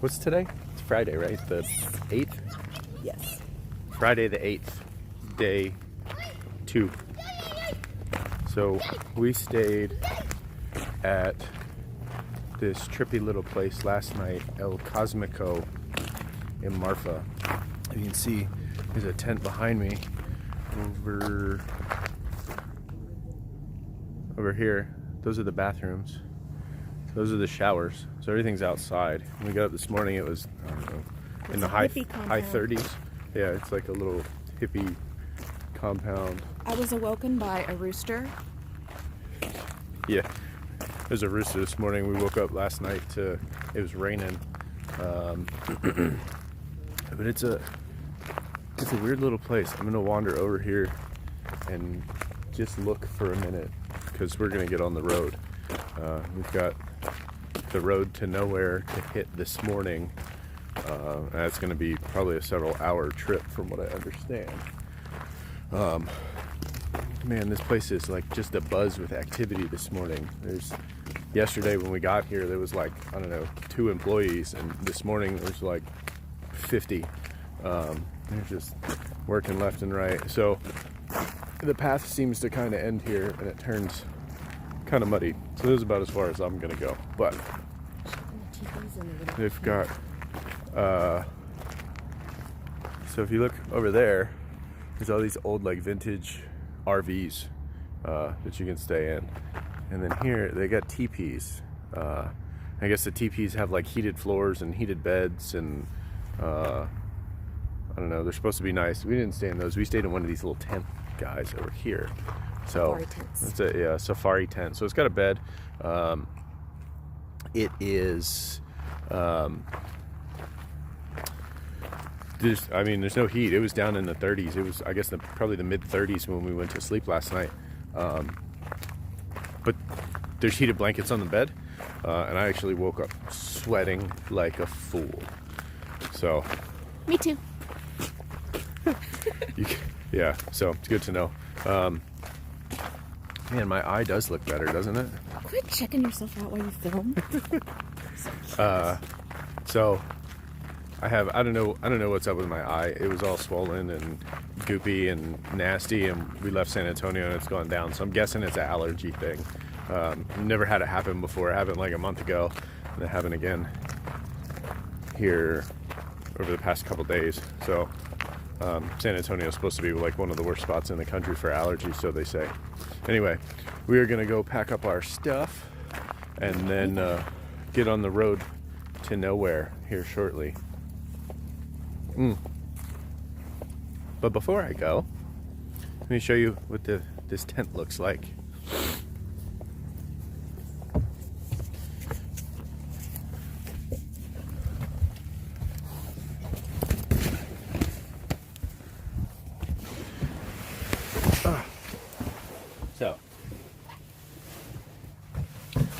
What's today? It's Friday, right? The 8th? Yes. Friday the 8th, day 2. So we stayed at this trippy little place last night, El Cosmico in Marfa. You can see there's a tent behind me over here. Those are the bathrooms. Those are the showers. So everything's outside. When we got up this morning, it was, I don't know, in the high 30s. Yeah, it's like a little hippie compound. I was awoken by a rooster. Yeah, there's a rooster this morning. We woke up last night to, it was raining. But it's a weird little place. I'm gonna wander over here and just look for a minute because we're gonna get on the road. We've got the road to nowhere to hit this morning. And that's gonna be probably a several hour trip from what I understand. Man, this place is like just a buzz with activity this morning. Yesterday when we got here, there was like, I don't know, 2 employees, and this morning there's like 50. They're just working left and right. So the path seems to kind of end here and it turns kind of muddy. So this is about as far as I'm gonna go. But they've got, so if you look over there, there's all these old like vintage RVs that you can stay in. And then here they got teepees. I guess the teepees have like heated floors and heated beds and I don't know, they're supposed to be nice. We didn't stay in those. We stayed in one of these little tent guys over here. So Safari tents. it's a safari tent. So it's got a bed. It is there's no heat. It was down in the 30s. It was, I guess, probably the mid 30s when we went to sleep last night. But there's heated blankets on the bed, and I actually woke up sweating like a fool. So, Me too. yeah. So it's good to know. Man, my eye does look better, doesn't it? Quit checking yourself out while you film. So I don't know what's up with my eye. It was all swollen and goopy and nasty, and we left San Antonio and it's gone down. So I'm guessing it's an allergy thing. Never had it happen before. It happened like a month ago, and it happened again here over the past couple days. So San Antonio is supposed to be like one of the worst spots in the country for allergies, so they say. Anyway, we are gonna go pack up our stuff and then get on the road to nowhere here shortly. But before I go, let me show you what this tent looks like. So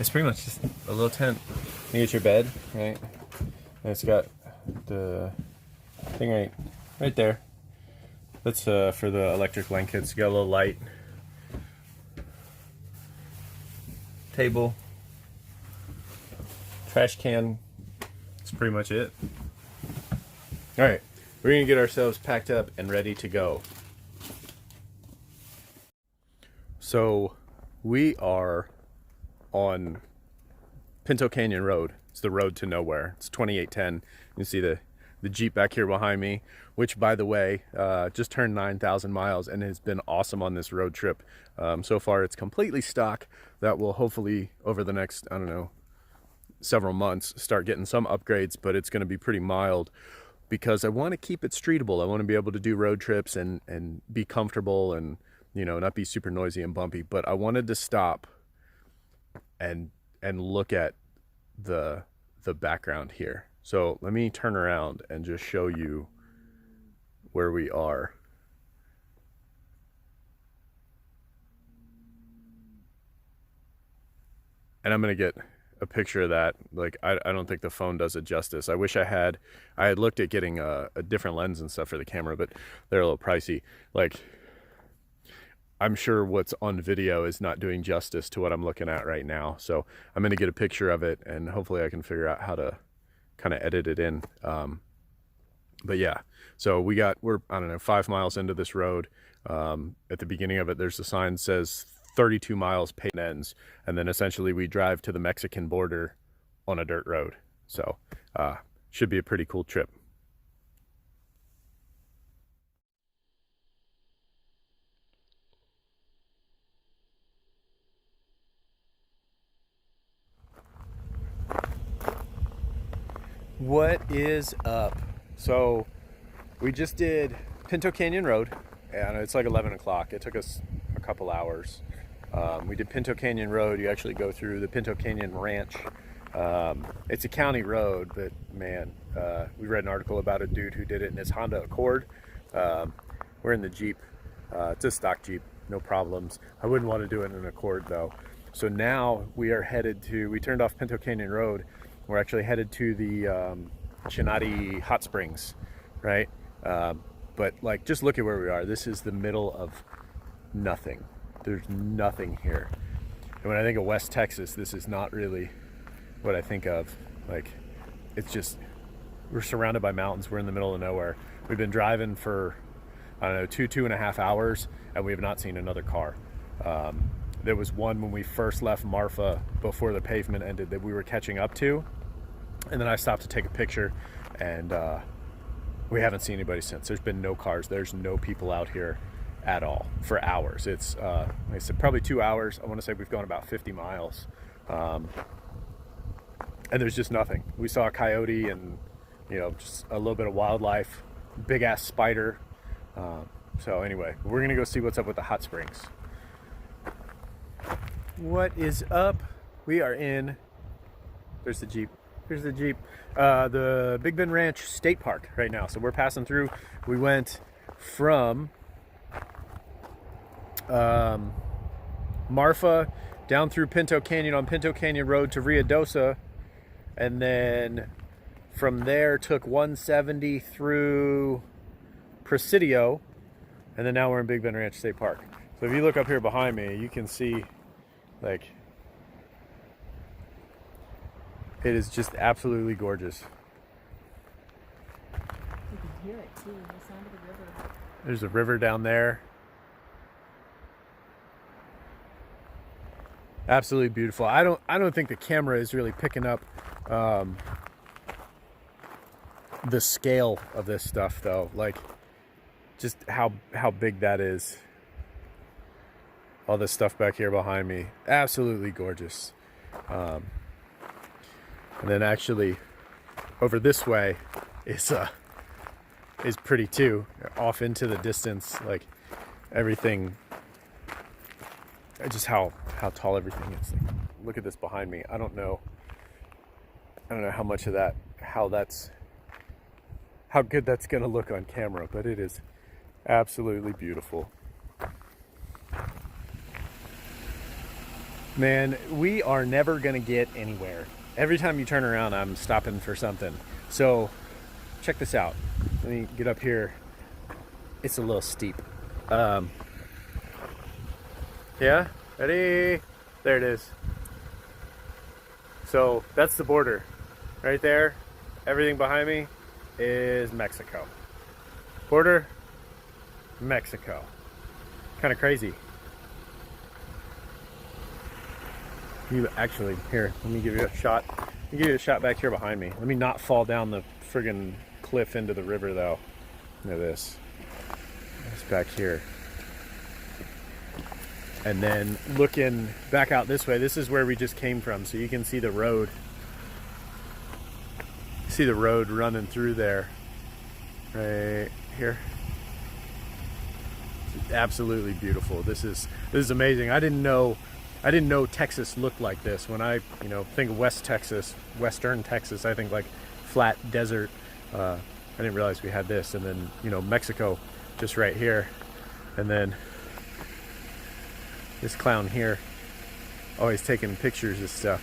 it's pretty much just a little tent. You get your bed, right? And it's got the thing right there. That's for the electric blankets. You got a little light, table, trash can. That's pretty much it. All right, we're gonna get ourselves packed up and ready to go. So we are on Pinto Canyon Road. It's the road to nowhere. It's 2810. You can see the Jeep back here behind me, which, by the way, just turned 9,000 miles and has been awesome on this road trip. So far, it's completely stock. That will hopefully, over the next, I don't know, several months, start getting some upgrades, but it's going to be pretty mild because I want to keep it streetable. I want to be able to do road trips and be comfortable and, you know, not be super noisy and bumpy. But I wanted to stop and look at the background here. So let me turn around and just show you where we are. And I'm gonna get a picture of that. Like, I don't think the phone does it justice. I wish I had looked at getting a different lens and stuff for the camera, but they're a little pricey. Like, I'm sure what's on video is not doing justice to what I'm looking at right now. So I'm gonna get a picture of it and hopefully I can figure out how to kind of edit it in. But yeah, so we're, I don't know, 5 miles into this road. At the beginning of it, there's a sign that says 32 miles paved ends. And then essentially we drive to the Mexican border on a dirt road. So should be a pretty cool trip. What is up? So we just did Pinto Canyon Road, and it's like 11 o'clock. It took us a couple hours. We did Pinto Canyon Road. You actually go through the Pinto Canyon Ranch. It's a county road, but man, we read an article about a dude who did it in his Honda Accord. We're in the Jeep. It's a stock Jeep, no problems. I wouldn't want to do it in an Accord though. So now we are headed to, we turned off Pinto Canyon Road. We're actually headed to the Chinati Hot Springs, right? But like, just look at where we are. This is the middle of nothing. There's nothing here. And when I think of West Texas, this is not really what I think of. Like, it's just, we're surrounded by mountains. We're in the middle of nowhere. We've been driving for, I don't know, 2.5 hours, and we have not seen another car. There was one when we first left Marfa before the pavement ended that we were catching up to. And then I stopped to take a picture, and we haven't seen anybody since. There's been no cars. There's no people out here at all for hours. It's, like I said, probably 2 hours. I want to say we've gone about 50 miles. And there's just nothing. We saw a coyote and, you know, just a little bit of wildlife, big ass spider. So anyway, we're going to go see what's up with the hot springs. What is up? We are in, there's the Jeep. Here's the Jeep, the Big Bend Ranch State Park right now. So we're passing through. We went from Marfa down through Pinto Canyon on Pinto Canyon Road to Ruidoso, and then from there took 170 through Presidio, and then now we're in Big Bend Ranch State Park. So if you look up here behind me, you can see, like, it is just absolutely gorgeous. You can hear it too, the sound of the river. There's a river down there. Absolutely beautiful. I don't think the camera is really picking up the scale of this stuff though. Like, just how big that is. All this stuff back here behind me. Absolutely gorgeous. And then actually over this way is pretty too. Off into the distance, like everything, just how tall everything is. Like, look at this behind me. I don't know how much of that, how good that's gonna look on camera, but it is absolutely beautiful. Man, we are never gonna get anywhere. Every time you turn around, I'm stopping for something. So check this out. Let me get up here. It's a little steep. Yeah, ready? There it is. So that's the border right there. Everything behind me is Mexico. Border, Mexico. Kind of crazy. You actually, here, let me give you a shot. Let me give you a shot back here behind me. Let me not fall down the friggin' cliff into the river though. Look at this. It's back here. And then looking back out this way, this is where we just came from. So you can see the road. See the road running through there. Right here. It's absolutely beautiful. This is amazing. I didn't know Texas looked like this. When I, think of West Texas, Western Texas, I think like flat desert. I didn't realize we had this. And then, Mexico just right here. And then this clown here, always taking pictures of stuff.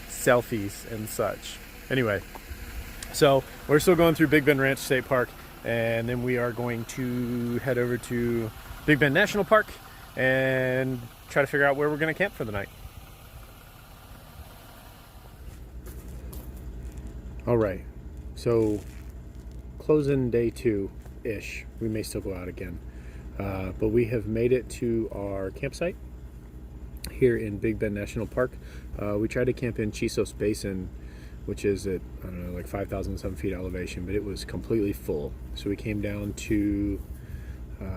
Selfies and such. Anyway, so we're still going through Big Bend Ranch State Park, and then we are going to head over to Big Bend National Park and try to figure out where we're going to camp for the night. All right, so closing day 2-ish. We may still go out again, but we have made it to our campsite here in Big Bend National Park. We tried to camp in Chisos Basin, which is at, I don't know, like 5,000 some feet elevation, but it was completely full. So we came down to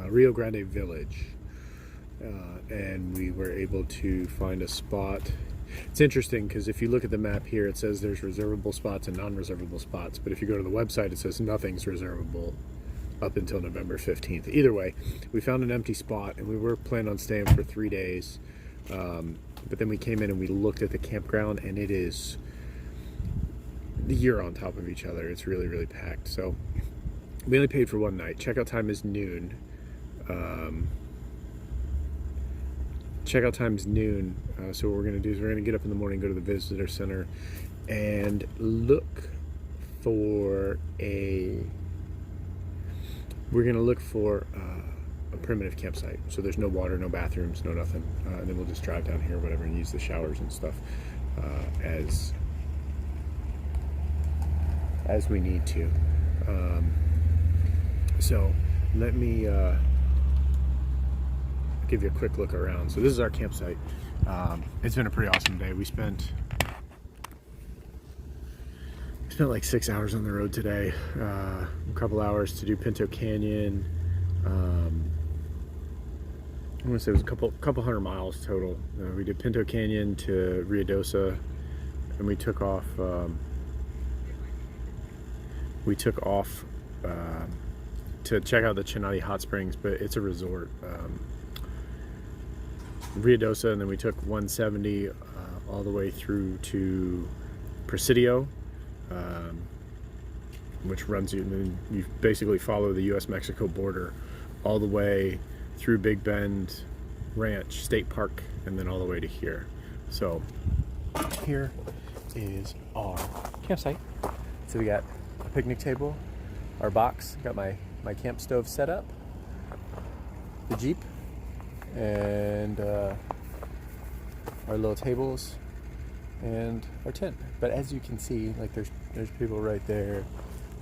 Rio Grande Village, and we were able to find a spot. It's interesting because if you look at the map here, it says there's reservable spots and non-reservable spots, but if you go to the website, it says nothing's reservable up until November 15th. Either way, we found an empty spot, and we were planning on staying for 3 days, but then we came in and we looked at the campground, and it is, you're on top of each other. It's really, really packed. So we only paid for one night. Checkout time is noon. So what we're going to do is we're going to get up in the morning, go to the visitor center, and look for a primitive campsite. So there's no water, no bathrooms, no nothing. And then we'll just drive down here, whatever, and use the showers and stuff as we need to. So let me give you a quick look around. So this is our campsite. It's been a pretty awesome day. We spent like 6 hours on the road today. A couple hours to do Pinto Canyon. I'm gonna say it was a couple hundred miles total. We did Pinto Canyon to Ruidoso, and we took off. To check out the Chinati Hot Springs, but it's a resort. Ruidoso, and then we took 170 all the way through to Presidio, which runs you, and then you basically follow the U.S.-Mexico border all the way through Big Bend Ranch State Park, and then all the way to here. So here is our campsite. So we got a picnic table, our box, got my camp stove set up, the Jeep, and our little tables and our tent. But as you can see, like there's people right there,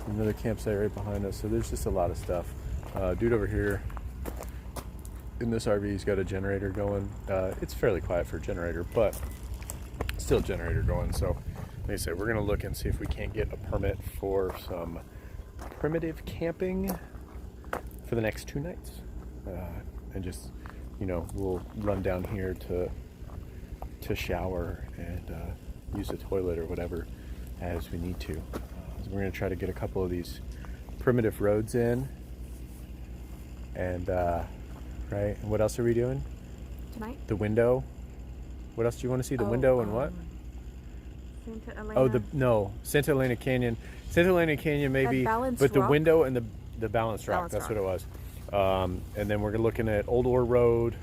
another campsite right behind us, so there's just a lot of stuff. Dude over here in this RV, he's got a generator going. It's fairly quiet for a generator, but still a generator going. So like I said, we're gonna look and see if we can't get a permit for some primitive camping for the next 2 nights, and just, you know, we'll run down here to shower and use the toilet or whatever as we need to. So we're going to try to get a couple of these primitive roads in, and right. And what else are we doing Tonight? The window. What else do you want to see? The window and what? Santa Elena. Oh, Santa Elena Canyon. Santa Elena Canyon maybe, Balanced but the Rock? window and the balanced rock. Balanced That's Rock. what it was. And then we're looking at Old Ore Road,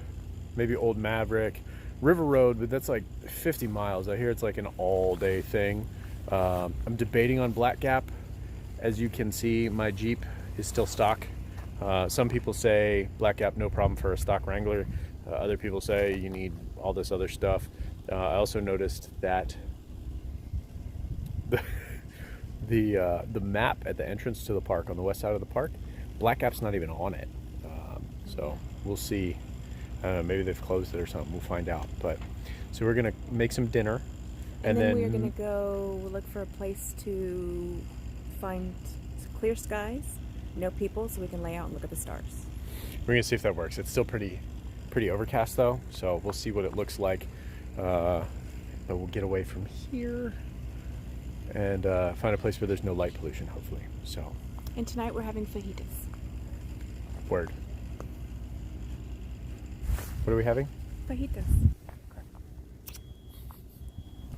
maybe Old Maverick, River Road, but that's like 50 miles. I hear it's like an all-day thing. I'm debating on Black Gap. As you can see, my Jeep is still stock. Some people say Black Gap, no problem for a stock Wrangler. Other people say you need all this other stuff. I also noticed that the map at the entrance to the park on the west side of the park, Black Gap's not even on it. So we'll see. I don't know, maybe they've closed it or something. We'll find out. But so we're gonna make some dinner, and then we're gonna go look for a place to find clear skies, no people, so we can lay out and look at the stars. We're gonna see if that works. It's still pretty overcast though, so we'll see what it looks like. But we'll get away from here and find a place where there's no light pollution, hopefully. So. And tonight we're having fajitas. Word. What are we having? Fajitas.